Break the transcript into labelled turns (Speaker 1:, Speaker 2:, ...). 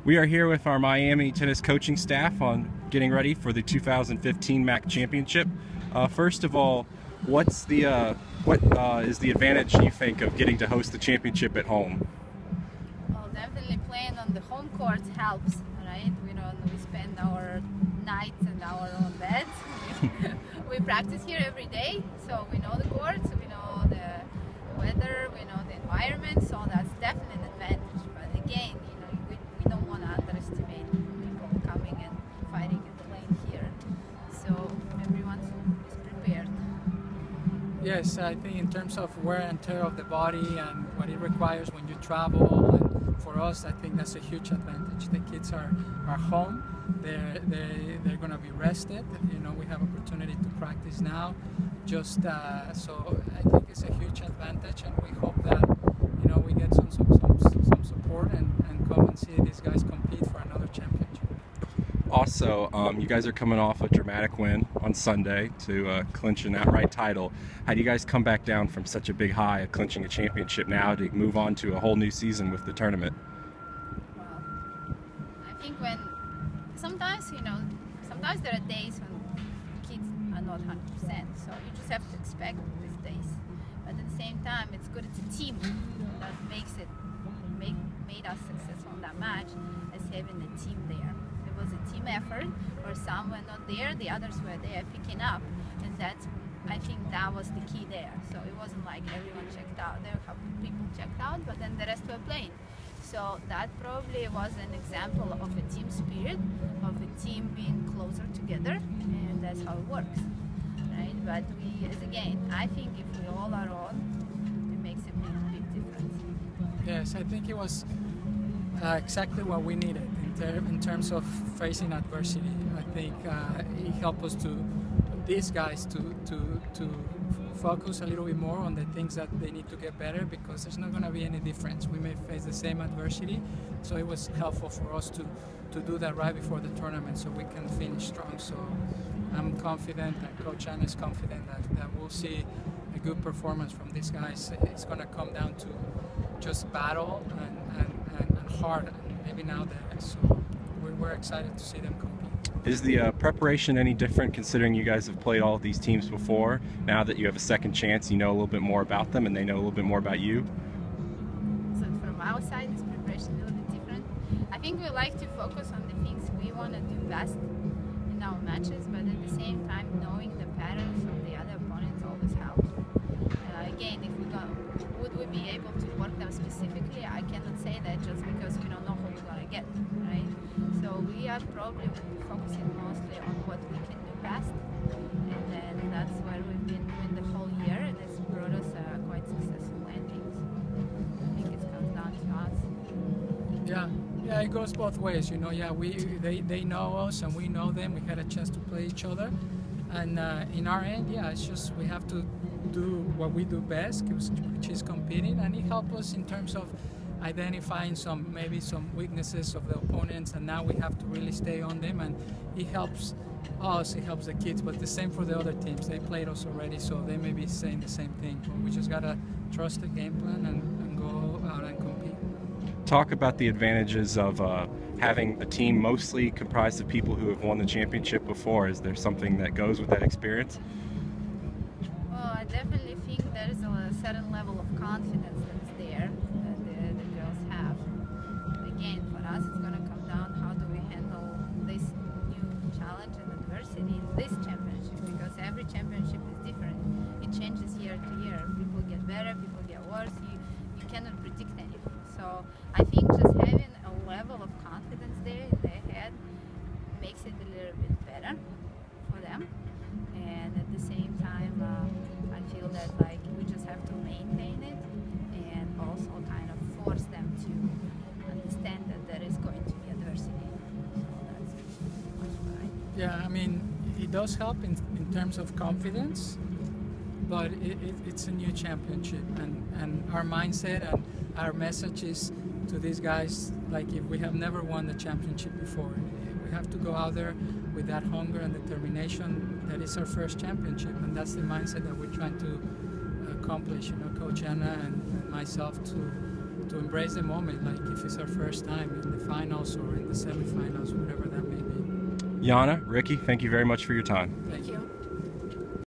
Speaker 1: We are here with our Miami tennis coaching staff on getting ready for the 2015 MAC Championship. First of all, what is the advantage you think of getting to host the championship at home?
Speaker 2: Well, definitely playing on the home courts helps, right? We spend our nights in our own beds. We practice here every day, so we know the courts, we know the weather, we know the environment, so that's definitely an advantage. But again, we don't want to underestimate people coming and fighting in the lane here. So everyone is prepared.
Speaker 3: Yes, I think in terms of wear and tear of the body and what it requires when you travel, and for us, I think that's a huge advantage. The kids are home. They're going to be rested. We have opportunity to practice now. So I think it's a huge advantage, and we hope that we get some support and come and see these guys compete for another championship.
Speaker 1: Also, you guys are coming off a dramatic win on Sunday to clinch an outright title. How do you guys come back down from such a big high of clinching a championship now to move on to a whole new season with the tournament?
Speaker 2: Well, I think sometimes there are days when kids are not 100%, so you just have to expect these days. But at the same time, it's good. It's a team that made us successful in that match, as having a team there. It was a team effort where some were not there, the others were there picking up, and I think that was the key there. So it wasn't like everyone checked out. There were a couple of people checked out, but then the rest were playing. So that probably was an example of a team spirit, of a team being closer together, and that's how it works, right? But I think if we all are on, it makes a big difference.
Speaker 3: Yes, I think it was exactly what we needed in terms of facing adversity. I think it helped us these guys to focus a little bit more on the things that they need to get better, because there's not going to be any difference. We may face the same adversity, so it was helpful for us to do that right before the tournament so we can finish strong. So I'm confident, and Coach Yana is confident that we'll see a good performance from these guys. It's going to come down to just battle and hard, and maybe now that. So we're excited to see them compete.
Speaker 1: Is the preparation any different, considering you guys have played all of these teams before? Now that you have a second chance, you know a little bit more about them and they know a little bit more about you?
Speaker 2: So from our side, this preparation is a little bit different. I think we like to focus on the things we want to do best in our matches, but at the same time, knowing the patterns of the other opponents always helps. Again, would we be able to work them specifically? I cannot say that just because we don't know who we're going to get, right? So we are probably focusing mostly on what we can do best, and then that's where we've been doing the whole year, and it's brought us quite successful endings. I think it comes down to us.
Speaker 3: Yeah, it goes both ways. They know us and we know them. We had a chance to play each other, and in our end, it's just we have to do what we do best, which is competing, and it helps us in terms of identifying maybe some weaknesses of the opponents, and now we have to really stay on them, and it helps us, it helps the kids, but the same for the other teams. They played us already, so they may be saying the same thing, but we just gotta trust the game plan and go out and compete.
Speaker 1: Talk about the advantages of having a team mostly comprised of people who have won the championship before. Is there something that goes with that experience?
Speaker 2: Well, I definitely think there is a certain level of confidence that's there that the girls have. Again, for us, it's going to come down how do we handle this new challenge and adversity in this championship, because every championship is different. It changes year to year. People get better, people get worse. You cannot predict anything. So I think just having a level of confidence there in their head makes it a little bit better for them. And at the same time, I feel that we just have to maintain it and also kind of force them to understand that there is going to be adversity. So that's much what I think.
Speaker 3: Yeah, I mean, it does help in terms of confidence, but it's a new championship, and our mindset and our message is to these guys, like, if we have never won the championship before, we have to go out there with that hunger and determination that it's our first championship, and that's the mindset that we're trying to accomplish. Coach Yana and myself to embrace the moment, like if it's our first time in the finals or in the semifinals, whatever that may be.
Speaker 1: Yana, Ricky, thank you very much for your time.
Speaker 3: Thank you.